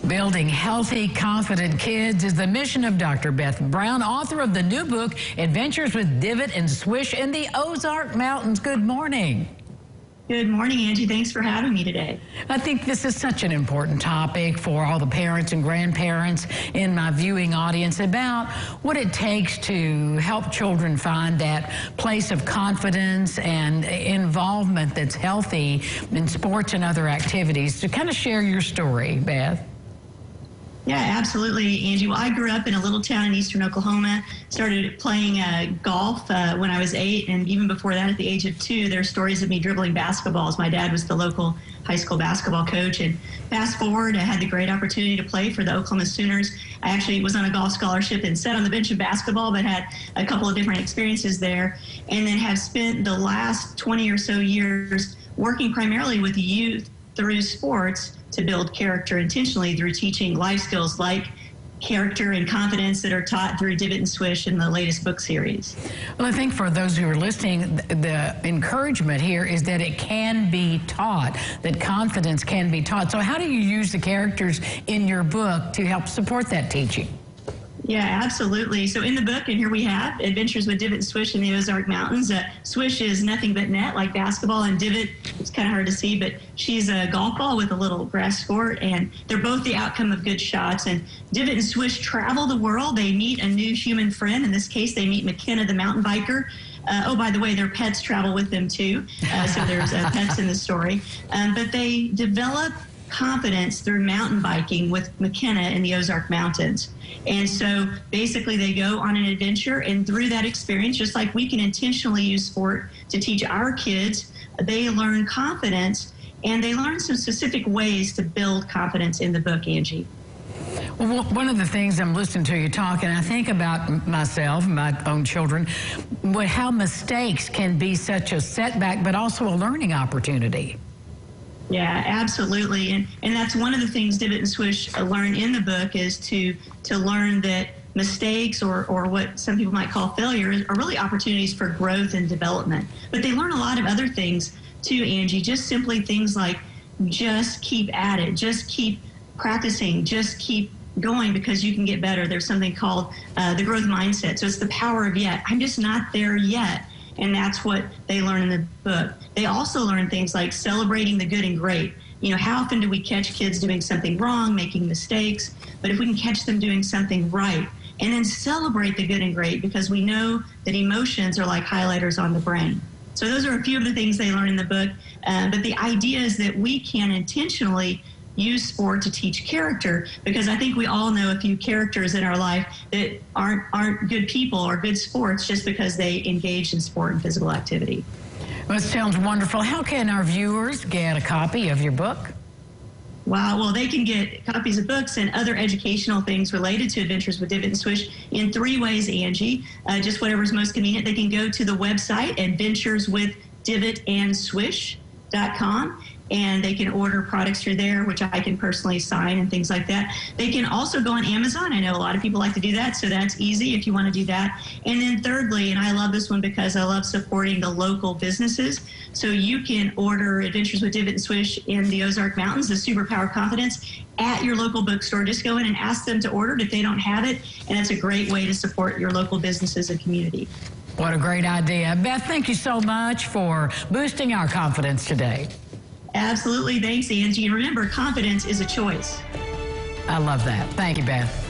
Building healthy, confident kids is the mission of Dr. Beth Brown, author of the new book, Adventures with Divot and Swish in the Ozark Mountains. Good morning. Good morning, Angie. Thanks for having me today. I think this is such an important topic for all the parents and grandparents in my viewing audience about what it takes to help children find that place of confidence and involvement that's healthy in sports and other activities. To kind of share your story, Beth. Yeah, absolutely, Angie. Well, I grew up in a little town in eastern Oklahoma, started playing golf when I was 8, and even before that, at the age of 2, there are stories of me dribbling basketballs. My dad was the local high school basketball coach, and fast forward, I had the great opportunity to play for the Oklahoma Sooners. I actually was on a golf scholarship and sat on the bench of basketball, but had a couple of different experiences there, and then have spent the last 20 or so years working primarily with youth through sports to build character intentionally through teaching life skills like character and confidence that are taught through Divot and Swish in the latest book series. Well, I think for those who are listening, the encouragement here is that it can be taught, that confidence can be taught. So how do you use the characters in your book to help support that teaching? Yeah, absolutely. So in the book, and here we have Adventures with Divot and Swish in the Ozark Mountains. Swish is nothing but net, like basketball, and Divot, it's kind of hard to see, but she's a golf ball with a little grass skirt, and they're both the outcome of good shots. And Divot and Swish travel the world. They meet a new human friend. In this case, they meet McKenna, the mountain biker. Oh, by the way, their pets travel with them too. So there's pets in the story. But they develop confidence through mountain biking with McKenna in the Ozark Mountains. And so basically they go on an adventure, and through that experience, just like we can intentionally use sport to teach our kids, they learn confidence, and they learn some specific ways to build confidence in the book, Angie. Well, one of the things I'm listening to you talk, and I think about myself, my own children, how mistakes can be such a setback, but also a learning opportunity. Yeah, absolutely. And that's one of the things Divot and Swish learn in the book, is to learn that mistakes or what some people might call failures are really opportunities for growth and development. But they learn a lot of other things too, Angie, just simply things like just keep at it, just keep practicing, just keep going because you can get better. There's something called the growth mindset. So it's the power of yet. I'm just not there yet. And that's what they learn in the book. They also learn things like celebrating the good and great. You know, how often do we catch kids doing something wrong, making mistakes? But if we can catch them doing something right and then celebrate the good and great, because we know that emotions are like highlighters on the brain. So those are a few of the things they learn in the book. But the idea is that we can intentionally use sport to teach character, because I think we all know a few characters in our life that aren't good people or good sports just because they engage in sport and physical activity. Well, it sounds wonderful. How can our viewers get a copy of your book? Wow, well, they can get copies of books and other educational things related to Adventures with Divot and Swish in 3 ways, Angie. Just whatever's most convenient. They can go to the website, adventureswithdivotandswish.com. and they can order products through there, which I can personally sign and things like that. They can also go on Amazon. I know a lot of people like to do that, so that's easy if you want to do that. And then thirdly, and I love this one because I love supporting the local businesses, so you can order Adventures with Divot and Swish in the Ozark Mountains, the Superpower Confidence, at your local bookstore. Just go in and ask them to order it if they don't have it, and that's a great way to support your local businesses and community. What a great idea. Beth, thank you so much for boosting our confidence today. Absolutely. Thanks, Angie. And remember, confidence is a choice. I love that. Thank you, Beth.